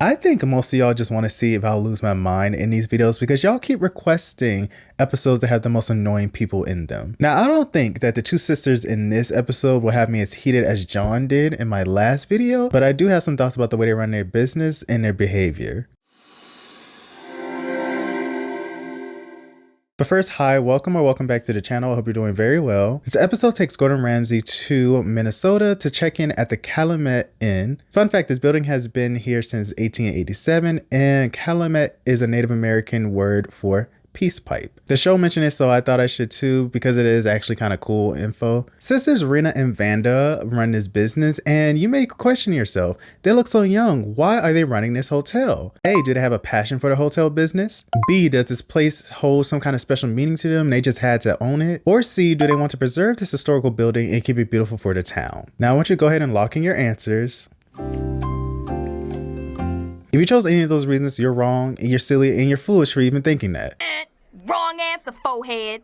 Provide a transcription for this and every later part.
I think most of y'all just want to see if I'll lose my mind in these videos because y'all keep requesting episodes that have the most annoying people in them. Now, I don't think that the two sisters in this episode will have me as heated as John did in my last video, but I do have some thoughts about the way they run their business and their behavior. But first, hi, welcome or welcome back to the channel. I hope you're doing very well. This episode takes Gordon Ramsay to Minnesota to check in at the Calumet Inn. Fun fact, this building has been here since 1887, and Calumet is a Native American word for peace pipe. The show mentioned it, so I thought I should too because it is actually kind of cool info. Sisters Rina and Vanda run this business, and you may question yourself, they look so young, why are they running this hotel? A, do they have a passion for the hotel business? B, does this place hold some kind of special meaning to them and they just had to own it? Or C, do they want to preserve this historical building and keep it beautiful for the town? Now I want you to go ahead and lock in your answers. If you chose any of those reasons, you're wrong, and you're silly, and you're foolish for even thinking that. Wrong answer, forehead.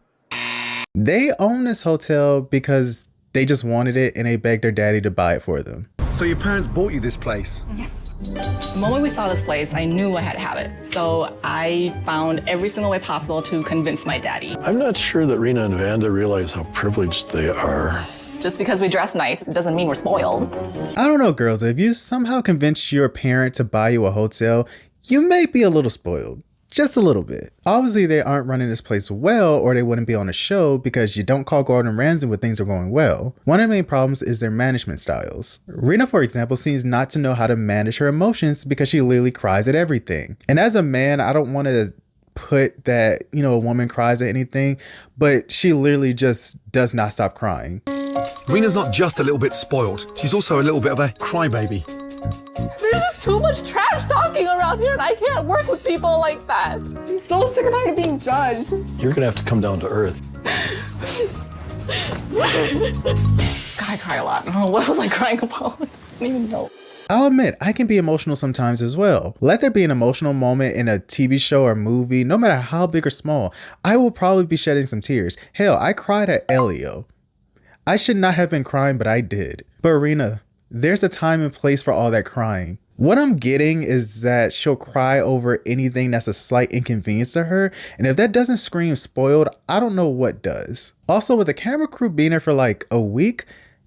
They own this hotel because they just wanted it and they begged their daddy to buy it for them. So your parents bought you this place? Yes. The moment we saw this place, I knew I had to have it. So I found every single way possible to convince my daddy. I'm not sure that Rina and Vanda realize how privileged they are. Just because we dress nice, it doesn't mean we're spoiled. I don't know, girls, if you somehow convince your parent to buy you a hotel, you may be a little spoiled. Just a little bit. Obviously, they aren't running this place well, or they wouldn't be on the show because you don't call Gordon Ramsay when things are going well. One of the main problems is their management styles. Rina, for example, seems not to know how to manage her emotions because she literally cries at everything. And as a man, I don't want to put that, a woman cries at anything, but she literally just does not stop crying. Rina's not just a little bit spoiled, she's also a little bit of a crybaby. There's just too much trash talking around here, and I can't work with people like that. I'm so sick and tired of being judged. You're gonna have to come down to earth. God, I cry a lot. Oh, what was I crying about? I don't even know. I'll admit, I can be emotional sometimes as well. Let there be an emotional moment in a TV show or movie, no matter how big or small, I will probably be shedding some tears. Hell, I cried at Elio. I should not have been crying, but I did. But Rina, there's a time and place for all that crying. What I'm getting is that she'll cry over anything that's a slight inconvenience to her, and if that doesn't scream spoiled, I don't know what does. Also, with the camera crew being there for like a week,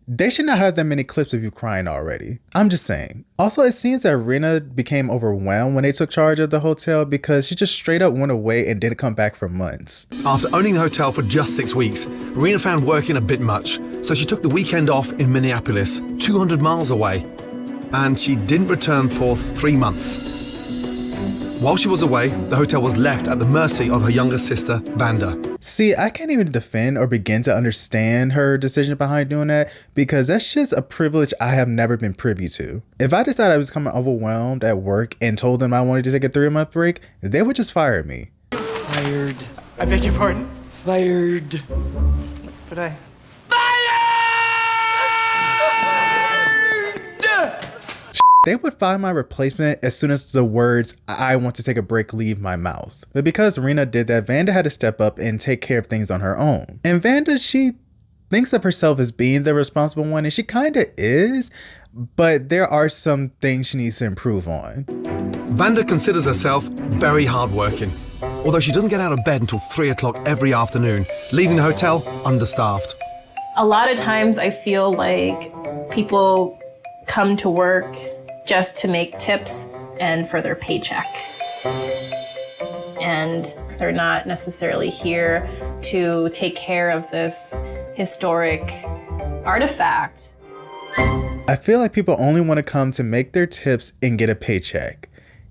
they should not have that many clips of you crying already. I'm just saying. Also, it seems that Rina became overwhelmed when they took charge of the hotel because she just straight up went away and didn't come back for months. After owning the hotel for just 6 weeks, Rina found working a bit much, so she took the weekend off in Minneapolis, 200 miles away, and she didn't return for 3 months. While she was away, the hotel was left at the mercy of her younger sister, Vanda. See, I can't even defend or begin to understand her decision behind doing that because that's just a privilege I have never been privy to. If I decided I was becoming overwhelmed at work and told them I wanted to take a 3-month break, they would just fire me. Fired. I beg your pardon? Fired. But I... They would find my replacement as soon as the words, "I want to take a break," leave my mouth. But because Rina did that, Vanda had to step up and take care of things on her own. And Vanda, she thinks of herself as being the responsible one, and she kind of is, but there are some things she needs to improve on. Vanda considers herself very hardworking, although she doesn't get out of bed until 3 o'clock every afternoon, leaving the hotel understaffed. A lot of times I feel like people come to work just to make tips and for their paycheck. And they're not necessarily here to take care of this historic artifact. I feel like people only want to come to make their tips and get a paycheck.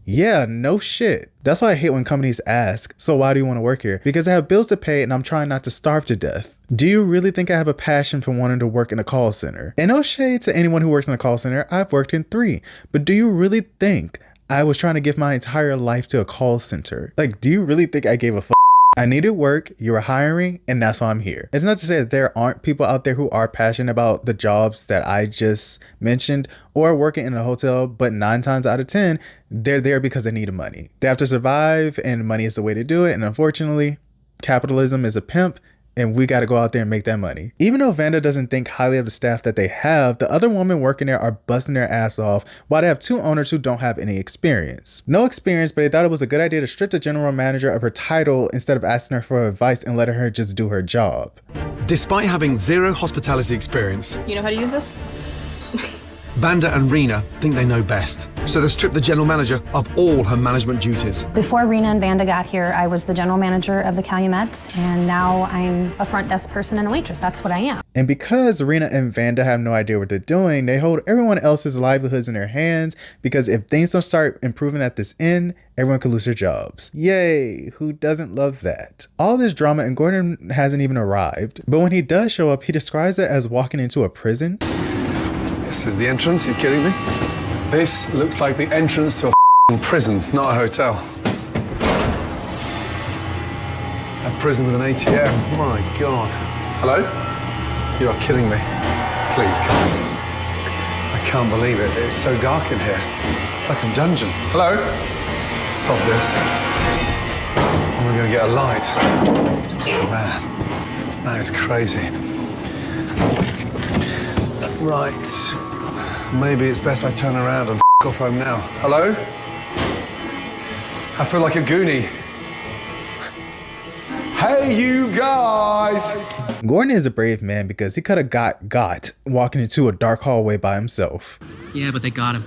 Yeah, no shit. That's why I hate when companies ask, "So why do you want to work here?" Because I have bills to pay and I'm trying not to starve to death. Do you really think I have a passion for wanting to work in a call center? And no shade to anyone who works in a call center, I've worked in 3. But do you really think I was trying to give my entire life to a call center? Like, do you really think I gave a fuck? I needed work, you were hiring, and that's why I'm here. It's not to say that there aren't people out there who are passionate about the jobs that I just mentioned or working in a hotel, but 9 times out of 10, they're there because they need money. They have to survive, and money is the way to do it. And unfortunately, capitalism is a pimp, and we got to go out there and make that money. Even though Vanda doesn't think highly of the staff that they have, the other women working there are busting their ass off while they have two owners who don't have any experience. No experience, but they thought it was a good idea to strip the general manager of her title instead of asking her for advice and letting her just do her job. Despite having zero hospitality experience, You know how to use this? Vanda and Rina think they know best, so they stripped the general manager of all her management duties. Before Rina and Vanda got here, I was the general manager of the Calumet, and now I'm a front desk person and a waitress. That's what I am. And because Rina and Vanda have no idea what they're doing, they hold everyone else's livelihoods in their hands, because if things don't start improving at this inn, everyone could lose their jobs. Yay, who doesn't love that? All this drama, and Gordon hasn't even arrived. But when he does show up, he describes it as walking into a prison. This is the entrance, you kidding me? This looks like the entrance to a prison, not a hotel. A prison with an ATM, my God. Hello? You are kidding me. Please come. I can't believe it, it's so dark in here. It's like a dungeon. Hello? Stop this. Am I gonna get a light? Man, that is crazy. Right. Maybe it's best I turn around and off home now. Hello? I feel like a goonie. Hey, you guys! Gordon is a brave man because he could have got walking into a dark hallway by himself. Yeah, but they got him.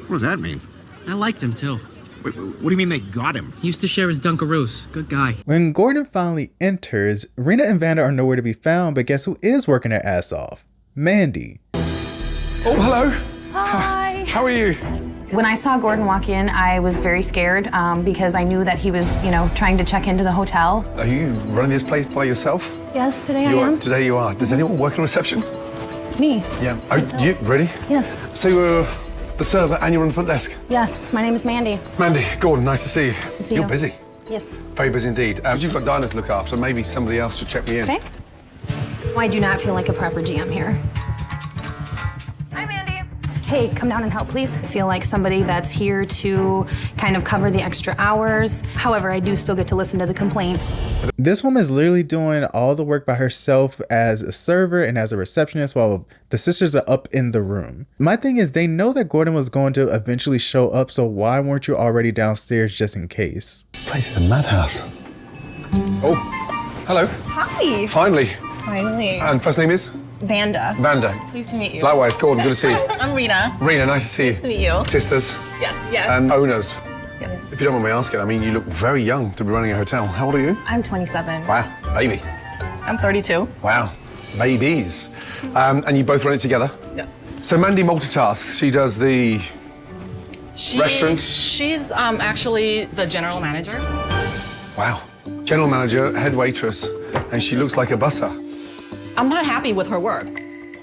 What does that mean? I liked him too. Wait, what do you mean they got him? He used to share his Dunkaroos. Good guy. When Gordon finally enters, Rina and Vanda are nowhere to be found, but guess who is working their ass off? Mandy. Oh, hello. Hi. How are you? When I saw Gordon walk in, I was very scared because I knew that he was, trying to check into the hotel. Are you running this place by yourself? Yes, today I You are. am. Today you are. Does anyone work in reception? Me. Yeah. Oh, you ready? Yes. So you're the server and you're on the front desk. Yes, my name is Mandy. Mandy, Gordon, nice to see you. Nice to see You're you. busy. Yes. Very busy indeed. You've got diners to look after. Maybe somebody else should check me in. Okay. I do not feel like a proper GM here. Hi, Mandy. Hey, come down and help, please. I feel like somebody that's here to kind of cover the extra hours. However, I do still get to listen to the complaints. This woman is literally doing all the work by herself as a server and as a receptionist while the sisters are up in the room. My thing is, they know that Gordon was going to eventually show up, so why weren't you already downstairs just in case? Place is a madhouse. Oh, hello. Hi. Finally. Finally. And first name is? Vanda. Vanda. Pleased to meet you. Likewise, Gordon, good to see you. I'm Rina. Rina, nice to see you. Nice to meet you. Sisters Yes. Yes. and owners. yes. If you don't mind me asking, I mean, you look very young to be running a hotel. How old are you? I'm 27. Wow, baby. I'm 32. Wow, babies. And you both run it together? Yes. So Mandy multitasks. She does the restaurants. She's actually the general manager. Wow. General manager, head waitress, and she looks like a busser. I'm not happy with her work.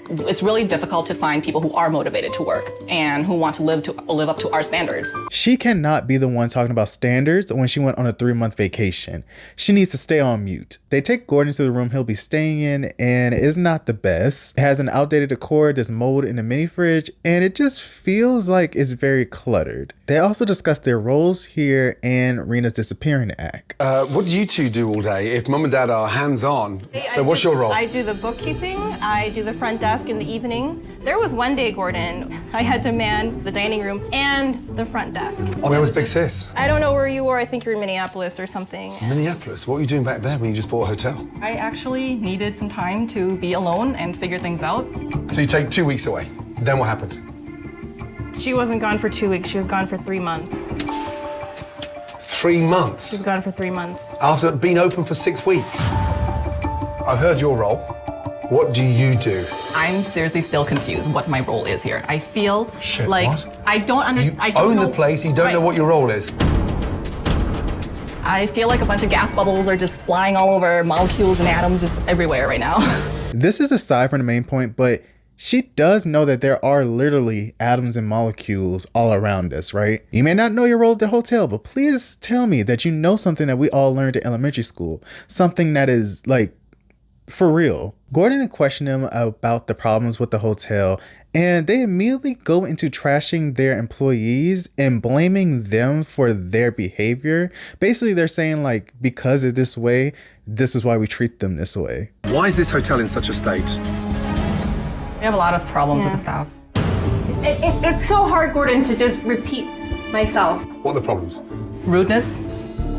It's really difficult to find people who are motivated to work and who want to live up to our standards. She cannot be the one talking about standards when she went on a 3-month vacation. She needs to stay on mute. They take Gordon to the room he'll be staying in, and it's not the best. It has an outdated decor, there's mold in the mini fridge, and it just feels like it's very cluttered. They also discuss their roles here and Rina's disappearing act. What do you two do all day if mum and dad are hands-on? So what's your role? I do the bookkeeping, I do the front desk in the evening. There was one day, Gordon, I had to man the dining room and the front desk. Oh, where was Big Sis? I don't know where you were, I think you were in Minneapolis or something. Minneapolis. What were you doing back there when you just bought a hotel? I actually needed some time to be alone and figure things out. So you take 2 weeks away. Then what happened? She wasn't gone for 2 weeks, she was gone for 3 months. 3 months? She was gone for 3 months. After being open for 6 weeks? I've heard your role. What do you do? I'm seriously still confused what my role is here. I feel Shit, like what? I don't understand. You own the place, you don't know what your role is. I feel like a bunch of gas bubbles are just flying all over, molecules and atoms just everywhere right now. This is aside from the main point, but she does know that there are literally atoms and molecules all around us, right? You may not know your role at the hotel, but please tell me that you know something that we all learned in elementary school. Something that is like for real. Gordon and question him about the problems with the hotel, and they immediately go into trashing their employees and blaming them for their behavior. Basically, they're saying like, because of this way, this is why we treat them this way. Why is this hotel in such a state? We have a lot of problems with the staff. It's so hard, Gordon, to just repeat myself. What are the problems? Rudeness,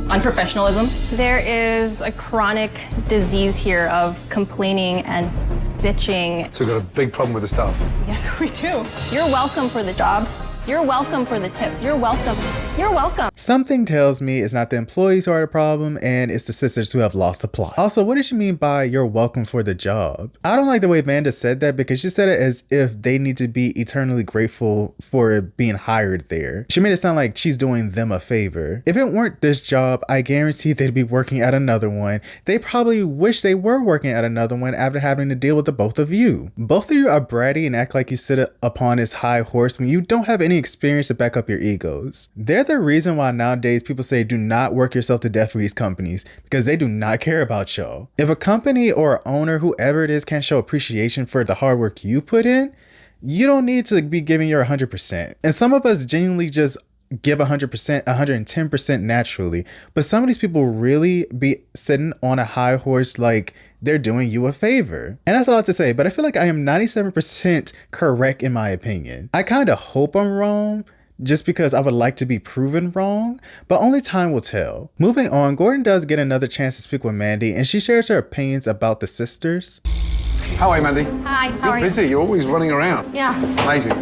unprofessionalism. There is a chronic disease here of complaining and bitching. So we've got a big problem with the staff. Yes, we do. You're welcome for the jobs. You're welcome for the tips. You're welcome. You're welcome. Something tells me it's not the employees who are the problem and it's the sisters who have lost the plot. Also, what did she mean by you're welcome for the job? I don't like the way Vanda said that because she said it as if they need to be eternally grateful for being hired there. She made it sound like she's doing them a favor. If it weren't this job, I guarantee they'd be working at another one. They probably wish they were working at another one after having to deal with the both of you. Both of you are bratty and act like you sit upon this high horse when you don't have any experience to back up your egos. They're the reason why nowadays people say do not work yourself to death for these companies because they do not care about y'all. If a company or owner, whoever it is, can't show appreciation for the hard work you put in, you don't need to be giving your 100%. And some of us genuinely just give 100%, 110% naturally. But some of these people really be sitting on a high horse like they're doing you a favor. And that's all I have to say, but I feel like I am 97% correct in my opinion. I kind of hope I'm wrong just because I would like to be proven wrong, but only time will tell. Moving on, Gordon does get another chance to speak with Mandy and she shares her opinions about the sisters. How are you, Mandy? Hi, how are you? Busy, you're always running around. Yeah. Amazing.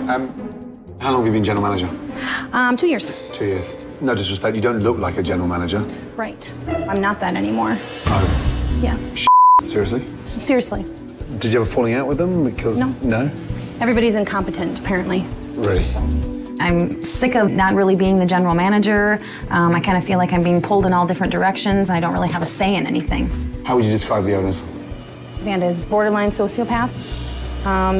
How long have you been general manager? 2 years. 2 years. No disrespect, you don't look like a general manager. Right. I'm not that anymore. Oh, Yeah. seriously? Seriously. Did you have a falling out with them? Because no? Everybody's incompetent, apparently. Really? I'm sick of not really being the general manager. I kind of feel like I'm being pulled in all different directions. I don't really have a say in anything. How would you describe the owners? Vanda is borderline sociopath.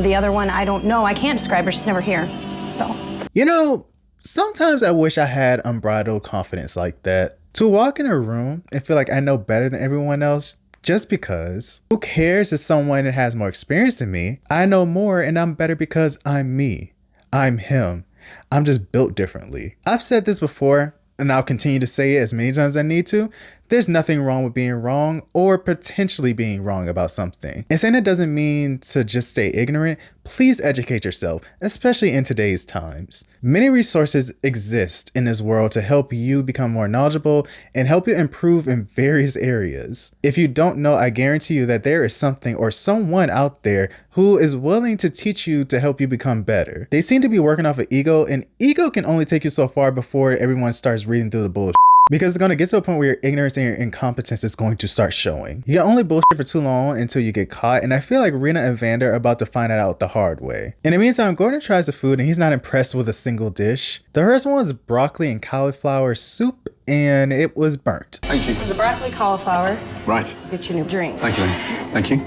The other one, I don't know. I can't describe her. She's never here. So. You know, sometimes I wish I had unbridled confidence like that. To walk in a room and feel like I know better than everyone else just because. Who cares if someone that has more experience than me? I know more and I'm better because I'm me. I'm him. I'm just built differently. I've said this before and I'll continue to say it as many times as I need to. There's nothing wrong with being wrong or potentially being wrong about something. And saying it doesn't mean to just stay ignorant. Please educate yourself, especially in today's times. Many resources exist in this world to help you become more knowledgeable and help you improve in various areas. If you don't know, I guarantee you that there is something or someone out there who is willing to teach you to help you become better. They seem to be working off of ego, and ego can only take you so far before everyone starts reading through the bullshit. Because it's going to get to a point where your ignorance and your incompetence is going to start showing. You can only bullshit for too long until you get caught, and I feel like Rina and Vanda are about to find it out the hard way. In the meantime, Gordon tries the food and he's not impressed with a single dish. The first one was broccoli and cauliflower soup, and it was burnt. Thank you. This is the broccoli cauliflower. Right. Get you a new drink. Thank you. Thank you.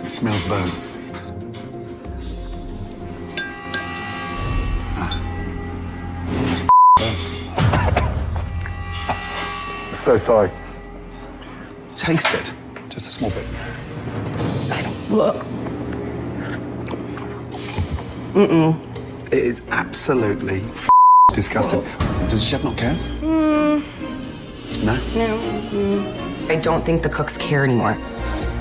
It smells burnt. So sorry. Taste it. Just a small bit. Look. It is absolutely disgusting. Does the chef not care? No? I don't think the cooks care anymore.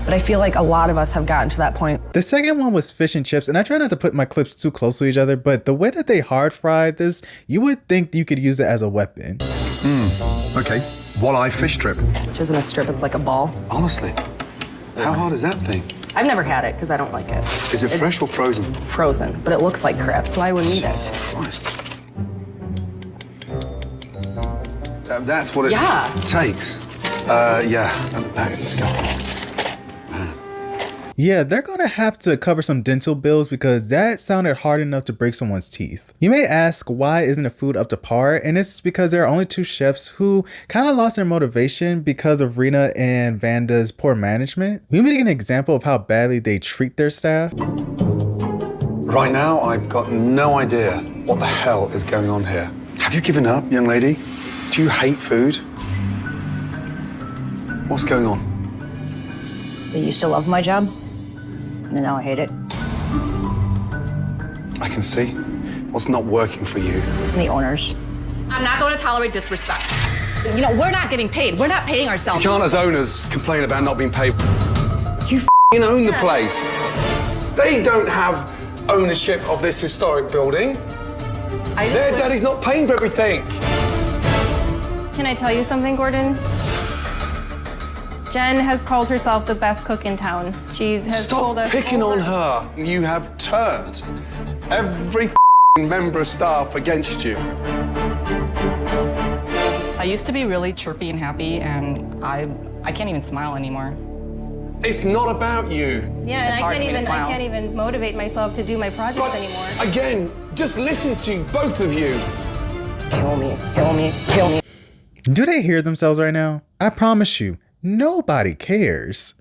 But I feel like a lot of us have gotten to that point. The second one was fish and chips, and I try not to put my clips too close to each other, but the way that they hard fried this, you would think you could use it as a weapon. Okay. Walleye fish strip. Which isn't a strip, it's like a ball. Honestly, how hard is that thing? I've never had it because I don't like it. Is it fresh or frozen? Frozen, but it looks like crap, so I wouldn't eat it. Jesus Christ. That's what it takes. Yeah, that is disgusting. Yeah, they're gonna have to cover some dental bills because that sounded hard enough to break someone's teeth. You may ask, why isn't the food up to par? And it's because there are only two chefs who kind of lost their motivation because of Rina and Vanda's poor management. We make an example of how badly they treat their staff. Right now, I've got no idea what the hell is going on here. Have you given up, young lady? Do you hate food? What's going on? I used to love my job, and now I hate it. I can see. What's not working for you? The owners. I'm not going to tolerate disrespect. You know, we're not getting paid. We're not paying ourselves. You can't, as owners, complain about not being paid. You f***ing own the place. They don't have ownership of this historic building. Their daddy's not paying for everything. Can I tell you something, Gordon? Jen has called herself the best cook in town. She has told us. Stop picking on her. You have turned every member of staff against you. I used to be really chirpy and happy, and I can't even smile anymore. It's not about you. Yeah, and I can't even motivate myself to do my projects anymore. Again, just listen to both of you. Kill me, kill me, kill me. Do they hear themselves right now? I promise you, nobody cares.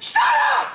Shut up!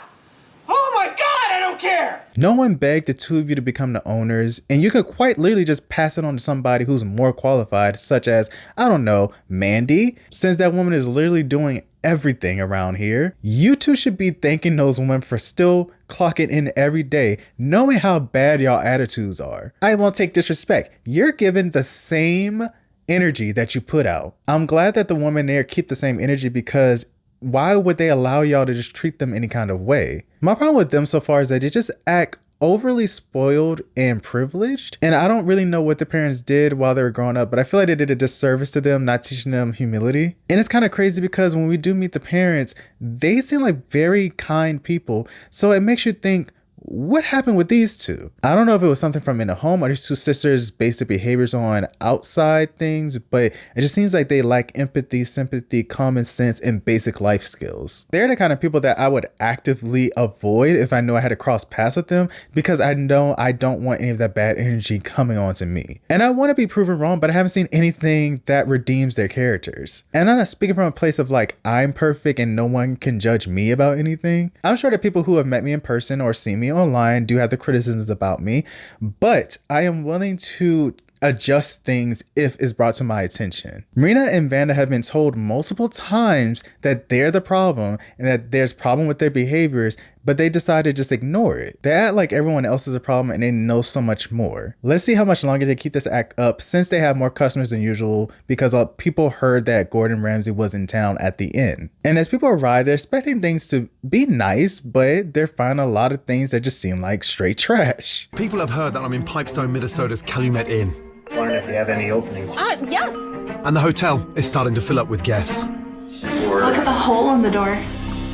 Oh my God, I don't care! No one begged the two of you to become the owners, and you could quite literally just pass it on to somebody who's more qualified, such as, I don't know, Mandy, since that woman is literally doing everything around here. You two should be thanking those women for still clocking in every day, knowing how bad y'all attitudes are. I won't take disrespect. You're given the same energy that you put out. I'm glad that the women there keep the same energy, because why would they allow y'all to just treat them any kind of way? My problem with them so far is that they just act overly spoiled and privileged, and I don't really know what the parents did while they were growing up, but I feel like they did a disservice to them, not teaching them humility. And it's kind of crazy because when we do meet the parents, they seem like very kind people, so it makes you think, what happened with these two? I don't know if it was something from in the home or these two sisters based their behaviors on outside things, but it just seems like they lack empathy, sympathy, common sense, and basic life skills. They're the kind of people that I would actively avoid if I knew I had to cross paths with them, because I know I don't want any of that bad energy coming on to me. And I want to be proven wrong, but I haven't seen anything that redeems their characters. And I'm not speaking from a place of like, I'm perfect and no one can judge me about anything. I'm sure that people who have met me in person or seen me online do have the criticisms about me, but I am willing to adjust things if it's brought to my attention. Rina and Vanda have been told multiple times that they're the problem and that there's problem with their behaviors, but they decide to just ignore it. They act like everyone else is a problem and they know so much more. Let's see how much longer they keep this act up, since they have more customers than usual, because people heard that Gordon Ramsay was in town at the inn. And as people arrive, they're expecting things to be nice, but they're finding a lot of things that just seem like straight trash. People have heard that I'm in Pipestone, Minnesota's Calumet Inn. Wondering if you have any openings. Yes. And the hotel is starting to fill up with guests. Look at the hole in the door.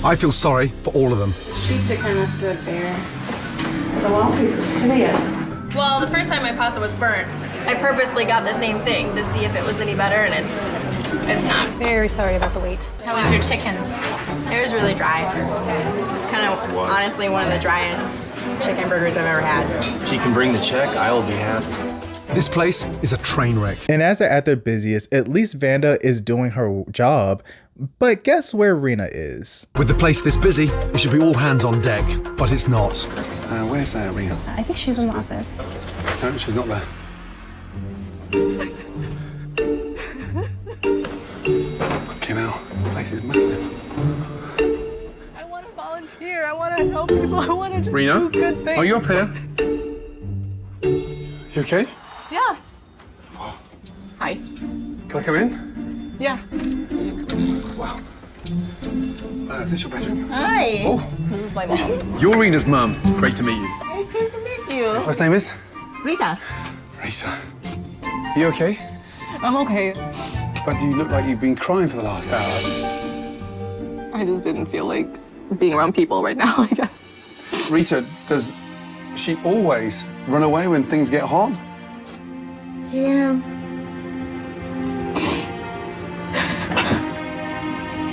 I feel sorry for all of them. Sheets are kind of threadbare. The wallpaper's hideous. Well, the first time my pasta was burnt, I purposely got the same thing to see if it was any better, and it's not. Very sorry about the wait. How was your chicken? It was really dry. It's kind of honestly one of the driest chicken burgers I've ever had. She can bring the check, I will be happy. This place is a train wreck. And as they're at their busiest, at least Vanda is doing her job. But guess where Rina is? With the place this busy, it should be all hands on deck, but it's not. Where's Rina? I think she's in the office. No, she's not there. Okay, now, the place is massive. I want to volunteer. I want to help people. I want to just Rina, do good things. are you up here? You okay? Yeah. Hi. Can I come in? Yeah. Wow. Is this your bedroom? Hi. Oh. This is my mom. You're Rina's mum. Great to meet you. Very pleased to meet you. Your first name is? Rita. Rita. Are you okay? I'm okay. But you look like you've been crying for the last hour. I just didn't feel like being around people right now, I guess. Rita, does she always run away when things get hot? Yeah.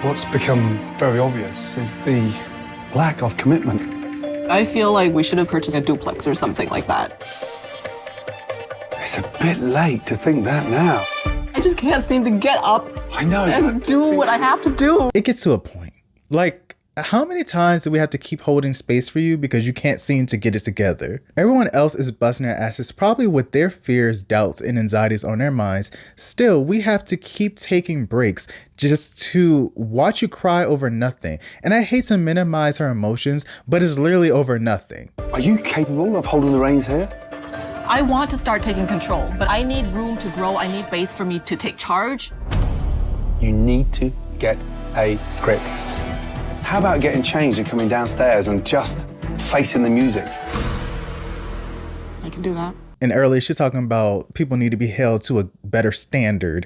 What's become very obvious is the lack of commitment. I feel like we should have purchased a duplex or something like that. It's a bit late to think that now. I just can't seem to get up and do what I have to do. It gets to a point. Like, how many times do we have to keep holding space for you because you can't seem to get it together? Everyone else is busting their asses, probably with their fears, doubts, and anxieties on their minds. Still, we have to keep taking breaks just to watch you cry over nothing. And I hate to minimize her emotions, but it's literally over nothing. Are you capable of holding the reins here? I want to start taking control, but I need room to grow. I need space for me to take charge. You need to get a grip. How about getting changed and coming downstairs and just facing the music? I can do that. And earlier, she's talking about people need to be held to a better standard.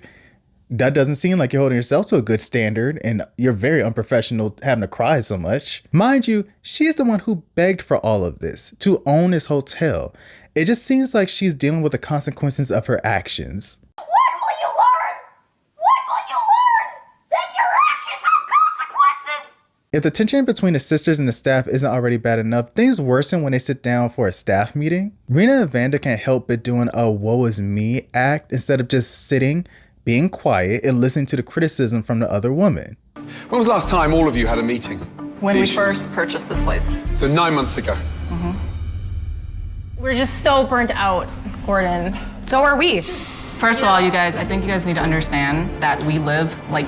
That doesn't seem like you're holding yourself to a good standard, and you're very unprofessional having to cry so much. Mind you, she's the one who begged for all of this, to own this hotel. It just seems like she's dealing with the consequences of her actions. What will you learn? What will you learn? That your actions have consequences! If the tension between the sisters and the staff isn't already bad enough, things worsen when they sit down for a staff meeting. Rina and Vanda can't help but doing a woe is me act instead of just sitting, being quiet, and listening to the criticism from the other woman. When was the last time all of you had a meeting? When we first purchased this place. So 9 months ago. We're just so burnt out, Gordon. So are we. First of all, you guys, I think you guys need to understand that we live like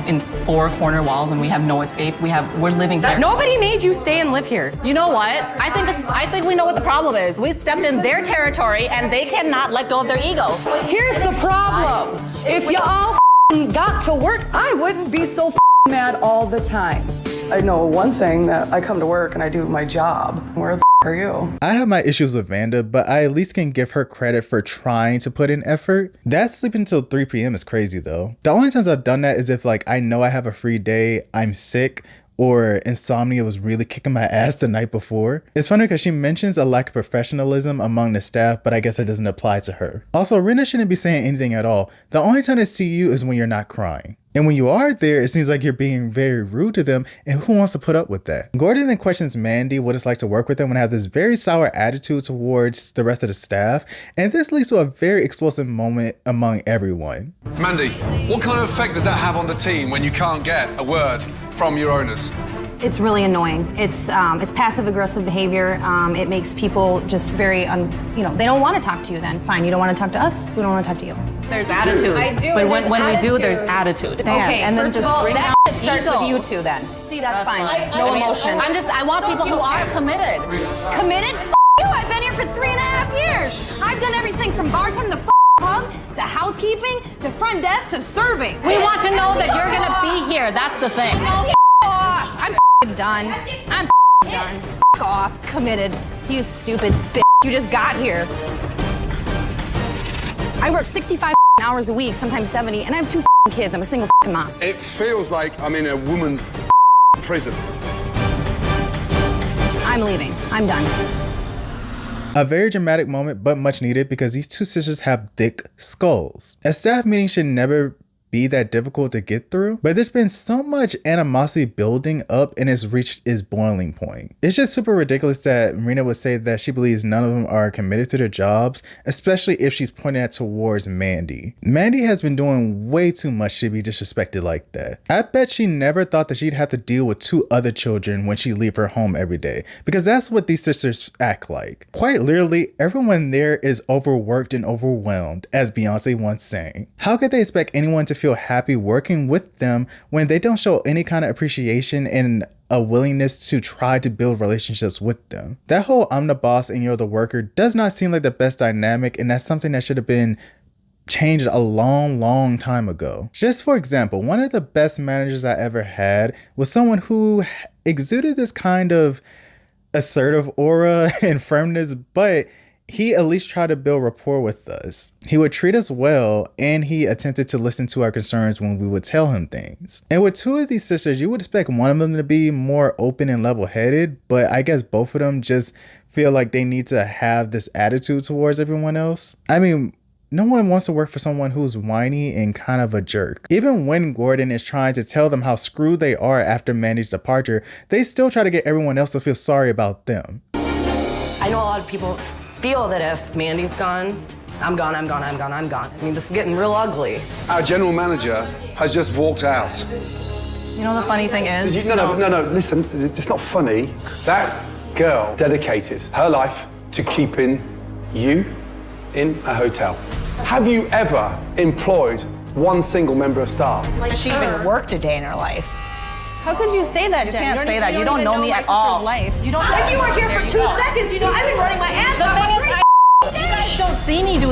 in four corner walls and we have no escape. We're living here. Nobody made you stay and live here. You know what? I think we know what the problem is. We stepped in their territory and they cannot let go of their ego. Here's the problem. If you all got to work, I wouldn't be so mad all the time. I know one thing, that I come to work and I do my job. Where the are you? I have my issues with Vanda, but I at least can give her credit for trying to put in effort. That sleeping until 3 p.m. is crazy though. The only times I've done that is if like I know I have a free day, I'm sick, or insomnia was really kicking my ass the night before. It's funny because she mentions a lack of professionalism among the staff, but I guess it doesn't apply to her. Also, Rina shouldn't be saying anything at all. The only time they see you is when you're not crying. And when you are there, it seems like you're being very rude to them, and who wants to put up with that? Gordon then questions Mandy what it's like to work with them when they have this very sour attitude towards the rest of the staff, and this leads to a very explosive moment among everyone. Mandy, what kind of effect does that have on the team when you can't get a word from your owners? It's really annoying. It's passive-aggressive behavior. It makes people just very, they don't want to talk to you then. Fine, you don't want to talk to us, we don't want to talk to you. There's attitude. I do. But when we do, there's attitude. Okay, and first then of all, bring that out shit starts ego. with you two then. See, that's fine. No emotion. I want people who are committed. Committed? F you, I've been here for 3.5 years. I've done everything from bartending to pub, to housekeeping, to front desk, to serving. We want to know that you're gonna be here. That's the thing. No, off. I'm done. I'm done. Off. Committed. You stupid bitch. You just got here. I work 65 hours a week, sometimes 70, and I have 2 kids. I'm a single mom. It feels like I'm in a woman's prison. I'm leaving. I'm done. A very dramatic moment, but much needed because these two sisters have thick skulls. A staff meeting should never be that difficult to get through, but there's been so much animosity building up and it's reached its boiling point. It's just super ridiculous that Rina would say that she believes none of them are committed to their jobs, especially if she's pointing that towards Mandy. Mandy has been doing way too much to be disrespected like that. I bet she never thought that she'd have to deal with 2 other children when she leave her home every day, because that's what these sisters act like. Quite literally, everyone there is overworked and overwhelmed, as Beyonce once sang. How could they expect anyone to feel happy working with them when they don't show any kind of appreciation and a willingness to try to build relationships with them? That whole I'm the boss and you're the worker does not seem like the best dynamic, and that's something that should have been changed a long time ago. Just for example, one of the best managers I ever had was someone who exuded this kind of assertive aura and firmness, but he at least tried to build rapport with us. He would treat us well, and he attempted to listen to our concerns when we would tell him things. And with 2 of these sisters, you would expect one of them to be more open and level-headed, but I guess both of them just feel like they need to have this attitude towards everyone else. I mean, no one wants to work for someone who's whiny and kind of a jerk. Even when Gordon is trying to tell them how screwed they are after Mandy's departure, they still try to get everyone else to feel sorry about them. I know a lot of people feel that if Mandy's gone, I'm gone. I mean, this is getting real ugly. Our general manager has just walked out. You know the funny thing is... No, listen, it's not funny. That girl dedicated her life to keeping you in a hotel. Have you ever employed one single member of staff? Like she even worked a day in her life. How could you say that, Jen? You can't say that. You don't know me at all. Life. You don't. If you were here for 2 seconds, I've been running my ass off for 3 days.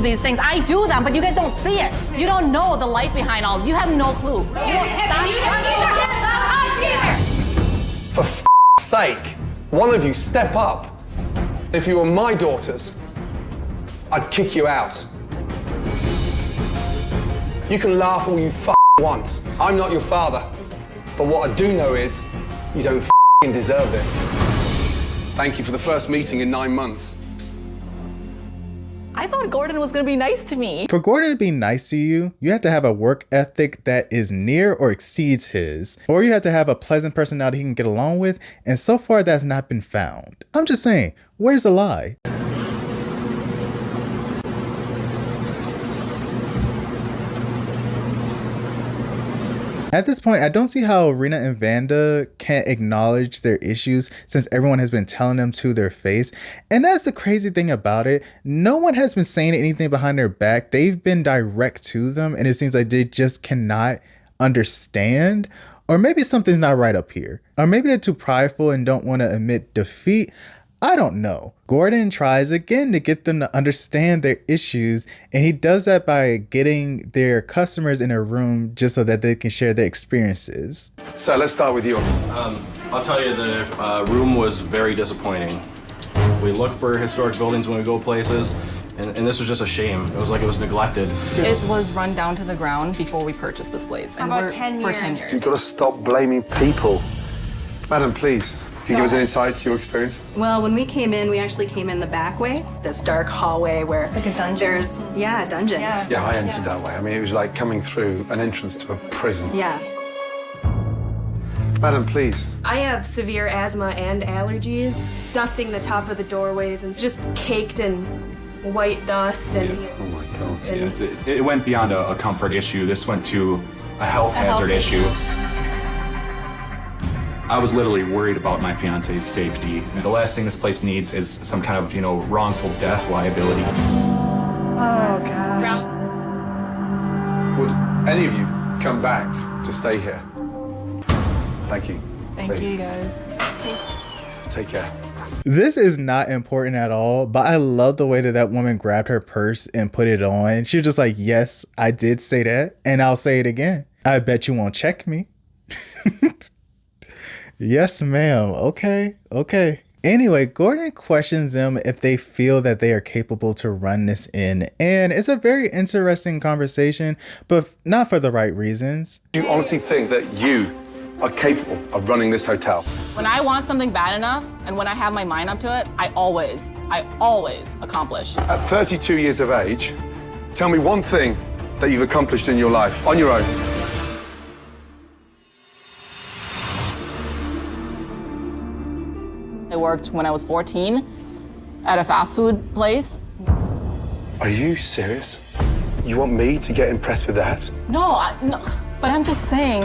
do these things. I do them, but you guys don't see it. You don't know the life behind all. You have no clue. You don't stop. For sake, one of you step up. If you were my daughters, I'd kick you out. You can laugh all you want. I'm not your father. But what I do know is, you don't deserve this. Thank you for the first meeting in 9 months. I thought Gordon was gonna be nice to me. For Gordon to be nice to you, you have to have a work ethic that is near or exceeds his. Or you have to have a pleasant personality he can get along with, and so far that's not been found. I'm just saying, where's the lie? At this point, I don't see how Rina and Vanda can't acknowledge their issues since everyone has been telling them to their face. And that's the crazy thing about it. No one has been saying anything behind their back. They've been direct to them, and it seems like they just cannot understand. Or maybe something's not right up here. Or maybe they're too prideful and don't want to admit defeat. I don't know. Gordon tries again to get them to understand their issues, and he does that by getting their customers in a room just so that they can share their experiences. So let's start with yours. I'll tell you, the room was very disappointing. We look for historic buildings when we go places, and this was just a shame. It was like it was neglected. It was run down to the ground before we purchased this place. And About 10 for years. 10 years. You've got to stop blaming people. Madam, please, can you give us an insight to your experience? Well, when we came in, we actually came in the back way, this dark hallway where it's like a dungeon. There's, a dungeon. Yeah, I entered that way. I mean, it was like coming through an entrance to a prison. Yeah. Madam, please. I have severe asthma and allergies. Dusting the top of the doorways and just caked in white dust and. Oh my God. Yeah, it went beyond a comfort issue. This went to a health hazard issue. I was literally worried about my fiance's safety. The last thing this place needs is some kind of, wrongful death liability. Oh, gosh. Would any of you come back to stay here? Thank you. Thank you, guys. Take care. This is not important at all, but I love the way that that woman grabbed her purse and put it on. She was just like, yes, I did say that, and I'll say it again. I bet you won't check me. Yes, ma'am. Okay. Anyway, Gordon questions them if they feel that they are capable to run this inn. And it's a very interesting conversation, but not for the right reasons. Do you honestly think that you are capable of running this hotel? When I want something bad enough, and when I have my mind up to it, I always accomplish. At 32 years of age, tell me one thing that you've accomplished in your life on your own. I worked when I was 14 at a fast food place. Are you serious? You want me to get impressed with that? No, but I'm just saying.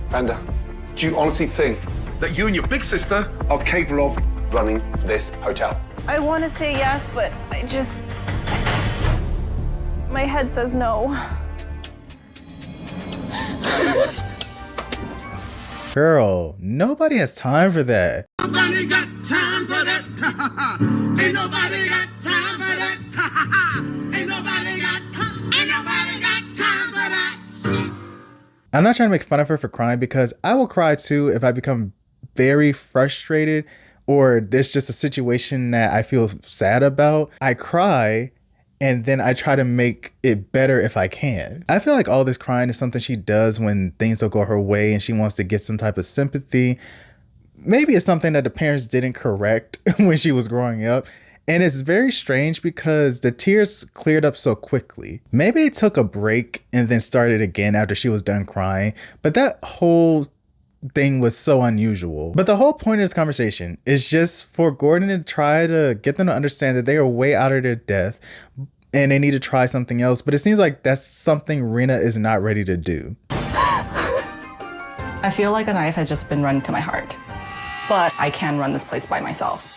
Vanda, do you honestly think that you and your big sister are capable of running this hotel? I want to say yes, but my head says no. Girl, nobody has time for that. Nobody got time for that. Ain't nobody got time for that. Ain't nobody got time for that. I'm not trying to make fun of her for crying, because I will cry too if I become very frustrated or there's just a situation that I feel sad about. I cry and then I try to make it better if I can. I feel like all this crying is something she does when things don't go her way and she wants to get some type of sympathy. Maybe it's something that the parents didn't correct when she was growing up. And it's very strange because the tears cleared up so quickly. Maybe they took a break and then started again after she was done crying. But that whole thing was so unusual. But the whole point of this conversation is just for Gordon to try to get them to understand that they are way out of their depth and they need to try something else. But it seems like that's something Rina is not ready to do. I feel like a knife has just been run to my heart. But I can run this place by myself.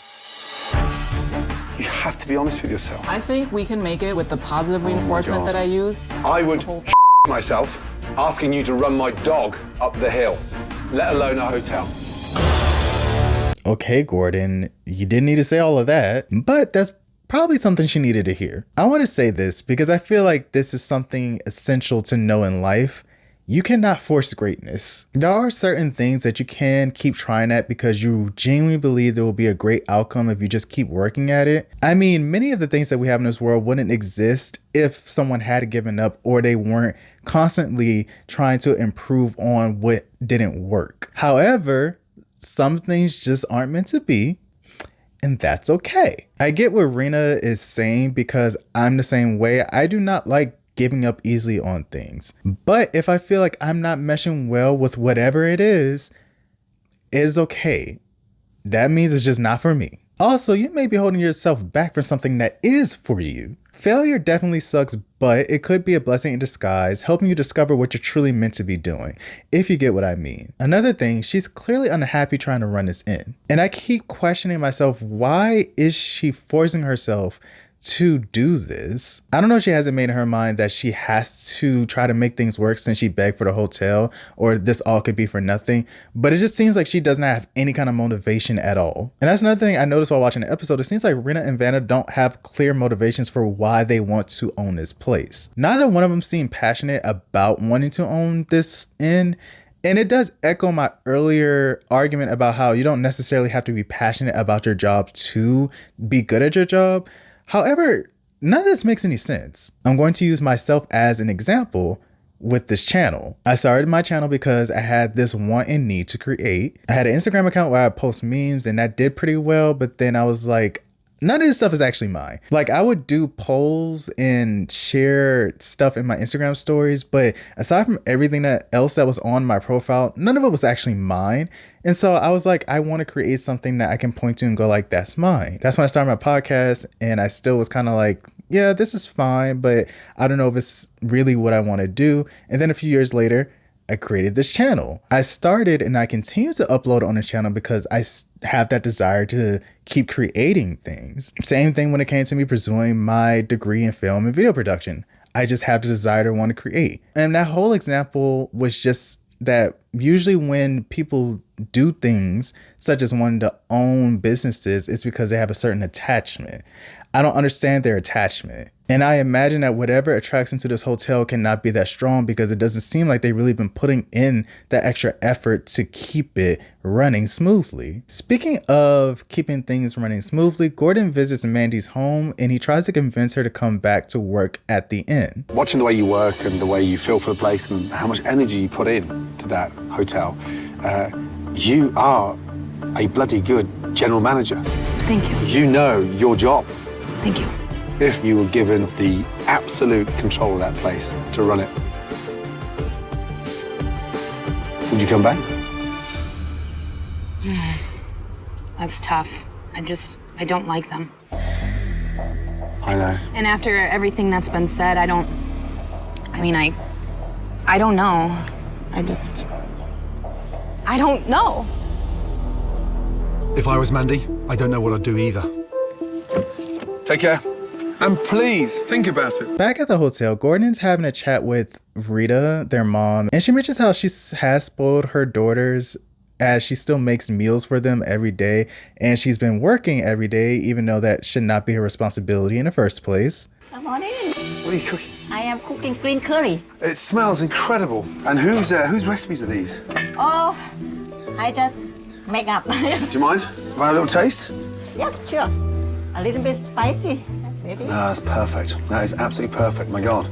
You have to be honest with yourself. I think we can make it with the positive reinforcement that I use. I would myself asking you to run my dog up the hill, let alone a hotel. Okay, Gordon, you didn't need to say all of that, but that's probably something she needed to hear. I want to say this because I feel like this is something essential to know in life. You cannot force greatness. There are certain things that you can keep trying at because you genuinely believe there will be a great outcome if you just keep working at it. I mean, many of the things that we have in this world wouldn't exist if someone had given up or they weren't constantly trying to improve on what didn't work. However, some things just aren't meant to be. And that's okay. I get what Rina is saying because I'm the same way. I do not like giving up easily on things. But if I feel like I'm not meshing well with whatever it is okay. That means it's just not for me. Also, you may be holding yourself back from something that is for you. Failure definitely sucks, but it could be a blessing in disguise, helping you discover what you're truly meant to be doing, if you get what I mean. Another thing, she's clearly unhappy trying to run this inn. And I keep questioning myself, why is she forcing herself to do this? I don't know if she hasn't made in her mind that she has to try to make things work since she begged for the hotel, or this all could be for nothing, but it just seems like she doesn't have any kind of motivation at all. And that's another thing I noticed while watching the episode. It seems like Rina and Vanda don't have clear motivations for why they want to own this place. Neither one of them seem passionate about wanting to own this inn. And it does echo my earlier argument about how you don't necessarily have to be passionate about your job to be good at your job. However, none of this makes any sense. I'm going to use myself as an example with this channel. I started my channel because I had this want and need to create. I had an Instagram account where I post memes and that did pretty well, but then I was like, none of this stuff is actually mine. Like, I would do polls and share stuff in my Instagram stories, but aside from everything else that was on my profile, none of it was actually mine. And so I was like, I want to create something that I can point to and go like, that's mine. That's when I started my podcast, and I still was kind of like, yeah, this is fine, but I don't know if it's really what I want to do. And then a few years later, I created this channel. I started and I continue to upload on the channel because I have that desire to keep creating things. Same thing when it came to me pursuing my degree in film and video production. I just have the desire to want to create. And that whole example was just that usually when people do things such as wanting to own businesses, it's because they have a certain attachment. I don't understand their attachment. And I imagine that whatever attracts them to this hotel cannot be that strong because it doesn't seem like they've really been putting in that extra effort to keep it running smoothly. Speaking of keeping things running smoothly, Gordon visits Mandy's home and he tries to convince her to come back to work at the inn. Watching the way you work and the way you feel for the place and how much energy you put in to that hotel, you are a bloody good general manager. Thank you. You know your job. Thank you. If you were given the absolute control of that place to run it, would you come back? That's tough. I don't like them. I know. And after everything that's been said, I don't know. I don't know. If I was Mandy, I don't know what I'd do either. Take care. And please, think about it. Back at the hotel, Gordon's having a chat with Rita, their mom, and she mentions how she has spoiled her daughters as she still makes meals for them every day, and she's been working every day, even though that should not be her responsibility in the first place. Good morning. What are you cooking? I am cooking green curry. It smells incredible. And whose recipes are these? Oh, I just make up. Do you mind if I have a little taste? Yes, sure. A little bit spicy, maybe. No, that's perfect. That is absolutely perfect. My God.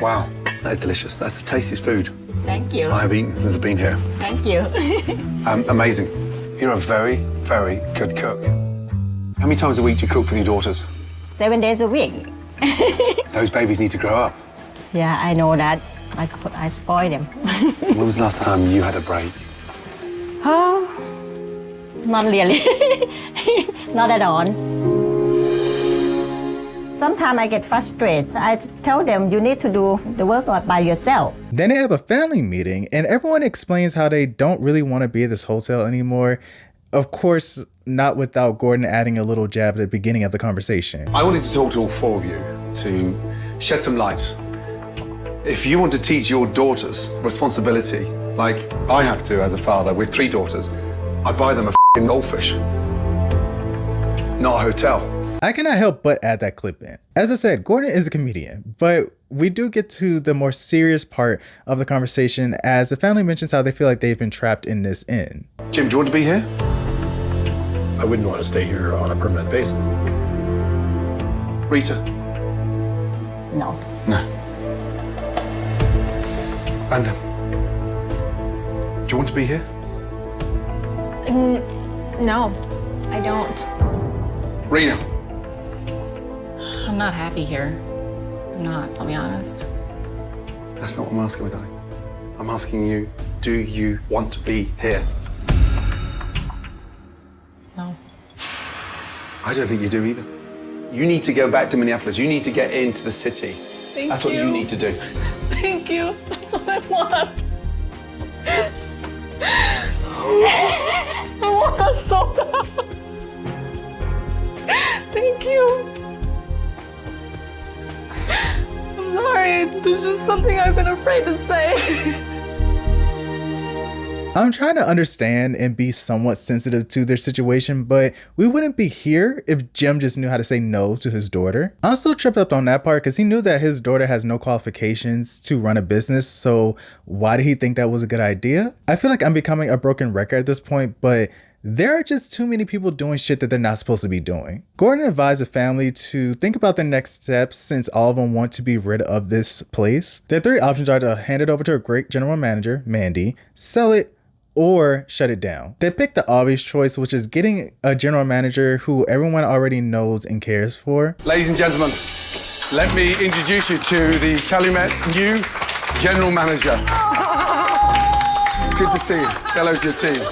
Wow, that is delicious. That's the tastiest food Thank you. I have eaten since I've been here. Thank you. Amazing. You're a very, very good cook. How many times a week do you cook for your daughters? 7 days a week. Those babies need to grow up. Yeah, I know that. I spoil them. When was the last time you had a break? Oh, not really. Not at all. Sometimes I get frustrated. I tell them you need to do the work by yourself. Then they have a family meeting and everyone explains how they don't really want to be at this hotel anymore. Of course, not without Gordon adding a little jab at the beginning of the conversation. I wanted to talk to all four of you to shed some light. If you want to teach your daughters responsibility, like I have to as a father with 3 daughters, I buy them a goldfish. not a hotel. I cannot help but add that clip in. As I said, Gordon is a comedian, but we do get to the more serious part of the conversation as the family mentions how they feel like they've been trapped in this inn. Jim, do you want to be here? I wouldn't want to stay here on a permanent basis. Rita? No. No. Vanda? Do you want to be here? No, I don't. Rina? I'm not happy here. I'm not, I'll be honest. That's not what I'm asking, my darling. I'm asking you, do you want to be here? No. I don't think you do either. You need to go back to Minneapolis. You need to get into the city. That's what you need to do. Thank you. That's what I want. I want that so bad. Thank you. I'm sorry. There's just something I've been afraid to say. I'm trying to understand and be somewhat sensitive to their situation, but we wouldn't be here if Jim just knew how to say no to his daughter. I'm still tripped up on that part because he knew that his daughter has no qualifications to run a business, so why did he think that was a good idea? I feel like I'm becoming a broken record at this point, but there are just too many people doing shit that they're not supposed to be doing. Gordon advised the family to think about their next steps since all of them want to be rid of this place. Their three options are to hand it over to a great general manager, Mandy, sell it, or shut it down. They picked the obvious choice, which is getting a general manager who everyone already knows and cares for. Ladies and gentlemen, let me introduce you to the Calumet's new general manager. Good to see you. Say hello to your team.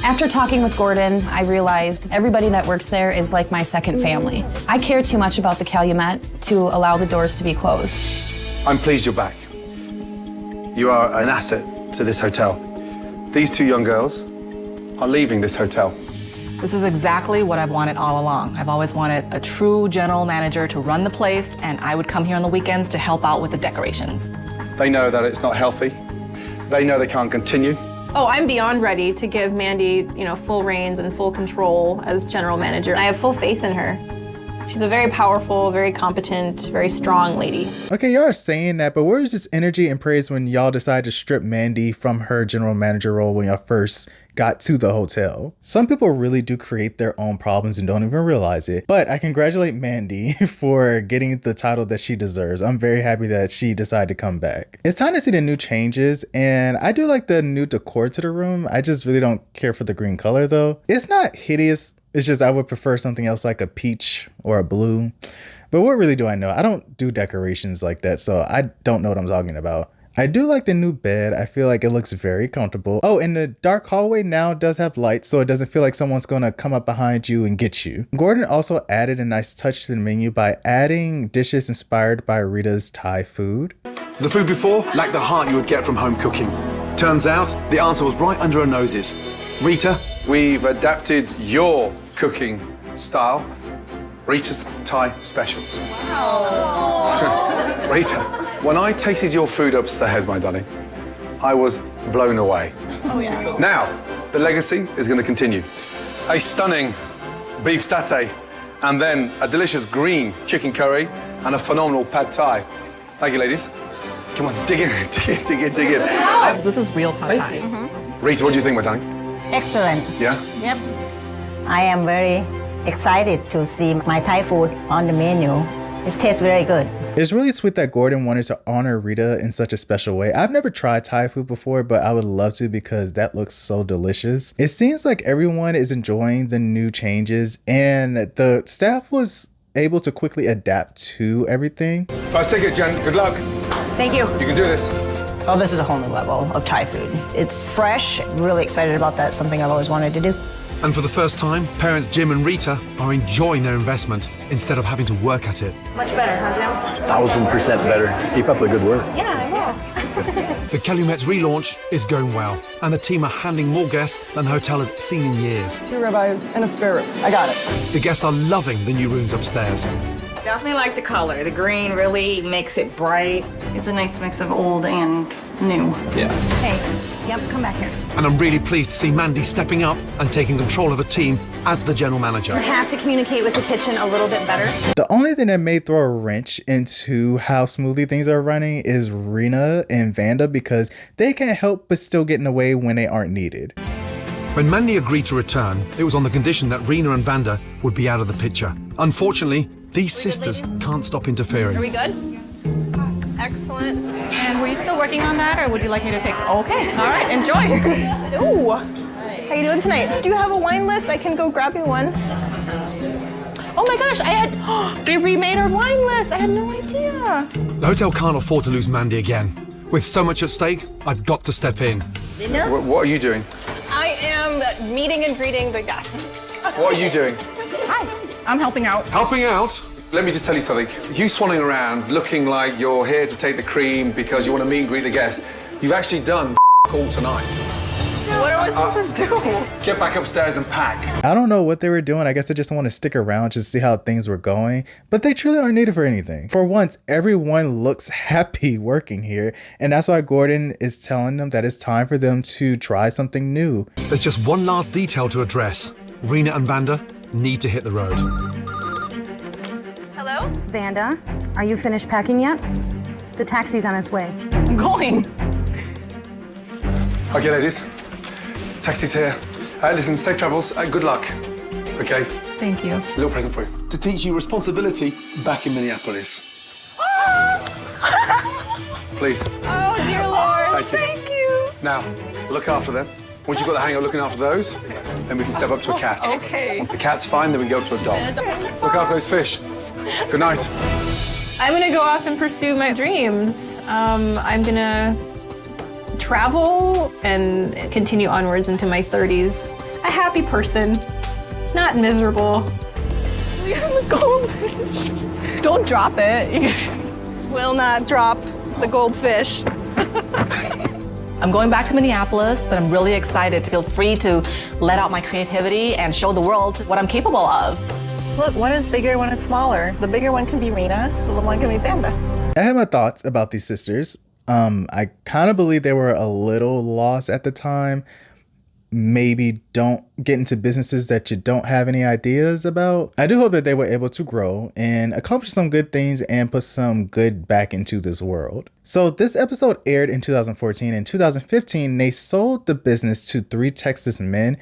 After talking with Gordon, I realized everybody that works there is like my second family. I care too much about the Calumet to allow the doors to be closed. I'm pleased you're back. You are an asset to this hotel. These two young girls are leaving this hotel. This is exactly what I've wanted all along. I've always wanted a true general manager to run the place, and I would come here on the weekends to help out with the decorations. They know that it's not healthy. They know they can't continue. Oh, I'm beyond ready to give Mandy, full reins and full control as general manager. I have full faith in her. She's a very powerful, very competent, very strong lady. Okay, y'all are saying that, but where's this energy and praise when y'all decided to strip Mandy from her general manager role when y'all first got to the hotel? Some people really do create their own problems and don't even realize it. But I congratulate Mandy for getting the title that she deserves. I'm very happy that she decided to come back. It's time to see the new changes, and I do like the new decor to the room. I just really don't care for the green color though. It's not hideous. It's just I would prefer something else like a peach or a blue. But what really do I know? I don't do decorations like that, so I don't know what I'm talking about. I do like the new bed. I feel like it looks very comfortable. Oh, and the dark hallway now does have lights, so it doesn't feel like someone's gonna come up behind you and get you. Gordon also added a nice touch to the menu by adding dishes inspired by Rita's Thai food. The food before lacked the heart you would get from home cooking. Turns out the answer was right under our noses. Rita? We've adapted your cooking style. Rita's Thai specials. Wow. Rita, when I tasted your food upstairs, my darling, I was blown away. Oh, yeah. Now, the legacy is going to continue. A stunning beef satay, and then a delicious green chicken curry, and a phenomenal pad thai. Thank you, ladies. Come on, dig in, dig in, dig in, dig in. This is real pad thai. Rita, what do you think, my darling? Excellent. Yeah? Yep. I am very excited to see my Thai food on the menu. It tastes very good. It's really sweet that Gordon wanted to honor Rita in such a special way. I've never tried Thai food before, but I would love to because that looks so delicious. It seems like everyone is enjoying the new changes and the staff was able to quickly adapt to everything. First ticket, Jen. Good luck. Thank you. You can do this. Oh, this is a whole new level of Thai food. It's fresh. Really excited about that. Something I've always wanted to do. And for the first time, parents Jim and Rita are enjoying their investment instead of having to work at it. Much better, huh, Jim? 1000% better. Keep up the good work. Yeah, I will. The Calumet's relaunch is going well, and the team are handling more guests than the hotel has seen in years. 2 ribeyes and a spare rib. I got it. The guests are loving the new rooms upstairs. Definitely like the color. The green really makes it bright. It's a nice mix of old and new. Yeah. Hey, yep, come back here. And I'm really pleased to see Mandy stepping up and taking control of a team as the general manager. You have to communicate with the kitchen a little bit better. The only thing that may throw a wrench into how smoothly things are running is Rina and Vanda, because they can't help but still get in the way when they aren't needed. When Mandy agreed to return, it was on the condition that Rina and Vanda would be out of the picture. Unfortunately, these sisters can't stop interfering. Are we good? Excellent. And were you still working on that, or would you like me to take? Okay, all right, enjoy. Ooh. How you doing tonight? Do you have a wine list? I can go grab you one. Oh my gosh, they remade our wine list. I had no idea. The hotel can't afford to lose Mandy again. With so much at stake, I've got to step in. Linda? What are you doing? I am meeting and greeting the guests. What are you doing? Hi, I'm helping out. Helping out? Let me just tell you something. You swanning around looking like you're here to take the cream because you want to meet and greet the guests. You've actually done all tonight. What am I supposed to do? Get back upstairs and pack. I don't know what they were doing. I guess they just want to stick around just to see how things were going, but they truly aren't needed for anything. For once, everyone looks happy working here, and that's why Gordon is telling them that it's time for them to try something new. There's just one last detail to address. Rina and Vanda need to hit the road. Hello? Vanda, are you finished packing yet? The taxi's on its way. I'm going. Okay, ladies. Taxi's here. Listen, safe travels. Good luck. Okay? Thank you. A little present for you. To teach you responsibility back in Minneapolis. Please. Oh, dear Lord. Thank you. Now, look after them. Once you've got the hang of looking after those, then we can step up to a cat. Okay. Once the cat's fine, then we go to a dog. Look after those fish. Good night. I'm gonna go off and pursue my dreams. I'm gonna travel and continue onwards into my 30s. A happy person, not miserable. We have a goldfish. Don't drop it. Will not drop the goldfish. I'm going back to Minneapolis, but I'm really excited to feel free to let out my creativity and show the world what I'm capable of. Look, one is bigger, one is smaller. The bigger one can be Rina, the little one can be Vanda. I had my thoughts about these sisters. I kind of believe they were a little lost at the time. Maybe don't get into businesses that you don't have any ideas about. I do hope that they were able to grow and accomplish some good things and put some good back into this world. So this episode aired in 2014. In 2015, they sold the business to 3 Texas men.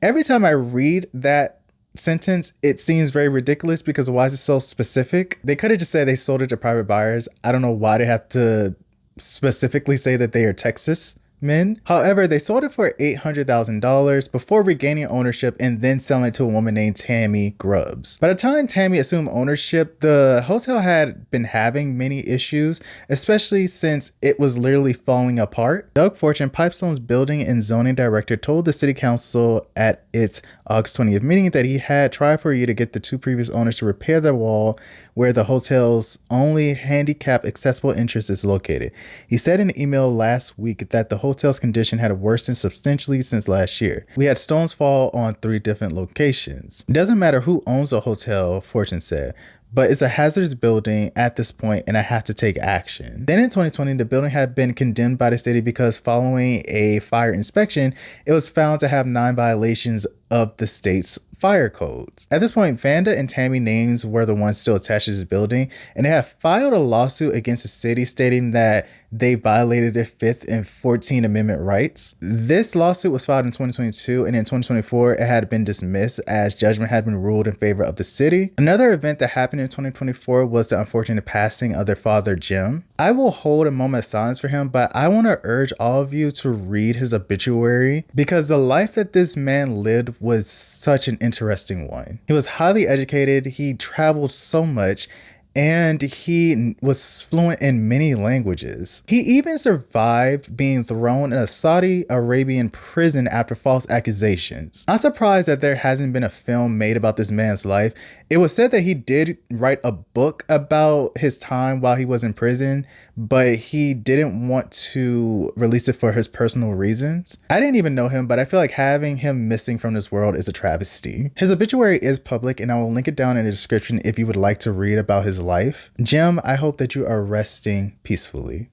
Every time I read that sentence, it seems very ridiculous because why is it so specific? They could have just said they sold it to private buyers. I don't know why they have to specifically say that they are Texas men. However, they sold it for $800,000 before regaining ownership and then selling it to a woman named Tammy Grubbs. By the time Tammy assumed ownership, the hotel had been having many issues, especially since it was literally falling apart. Doug Fortune, Pipestone's building and zoning director, told the city council at its August 20th meeting that he had tried for a year to get the 2 previous owners to repair the wall where the hotel's only handicap accessible entrance is located. He said in an email last week that the hotel's condition had worsened substantially since last year. We had stones fall on 3 different locations. It doesn't matter who owns the hotel, Fortune said, but it's a hazardous building at this point and I have to take action. Then in 2020, the building had been condemned by the city because following a fire inspection, it was found to have 9 violations of the state's fire codes. At this point, Vanda and Tammy names were the ones still attached to this building, and they have filed a lawsuit against the city stating that they violated their 5th and 14th Amendment rights. This lawsuit was filed in 2022, and in 2024, it had been dismissed as judgment had been ruled in favor of the city. Another event that happened in 2024 was the unfortunate passing of their father, Jim. I will hold a moment of silence for him, but I want to urge all of you to read his obituary because the life that this man lived was such an interesting one. He was highly educated, he traveled so much, and he was fluent in many languages. He even survived being thrown in a Saudi Arabian prison after false accusations. I'm surprised that there hasn't been a film made about this man's life. It was said that he did write a book about his time while he was in prison, but he didn't want to release it for his personal reasons. I didn't even know him, but I feel like having him missing from this world is a travesty. His obituary is public, and I will link it down in the description if you would like to read about his life. Jim, I hope that you are resting peacefully.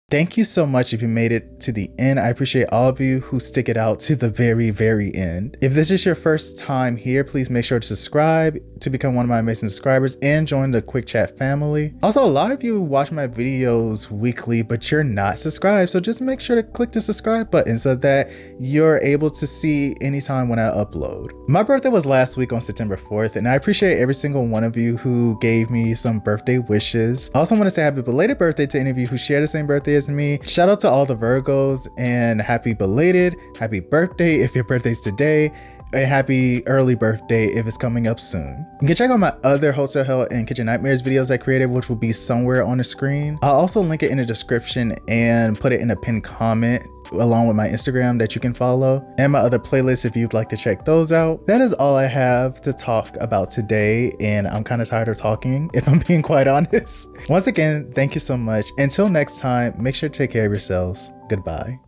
Thank you so much if you made it to the end. I appreciate all of you who stick it out to the very, very end. If this is your first time here, please make sure to subscribe to become one of my amazing subscribers and join the Quick Chat family. Also, a lot of you watch my videos weekly, but you're not subscribed. So just make sure to click the subscribe button so that you're able to see anytime when I upload. My birthday was last week on September 4th, and I appreciate every single one of you who gave me some birthday wishes. I also want to say happy belated birthday to any of you who share the same birthday as me. Shout out to all the Virgos, and happy belated, happy birthday if your birthday's today, and happy early birthday if it's coming up soon. You can check out my other Hotel Hell and Kitchen Nightmares videos I created, which will be somewhere on the screen. I'll also link it in the description and put it in a pinned comment along with my Instagram that you can follow, and my other playlists if you'd like to check those out. That is all I have to talk about today, and I'm kind of tired of talking, if I'm being quite honest. Once again, thank you so much. Until next time, make sure to take care of yourselves. Goodbye.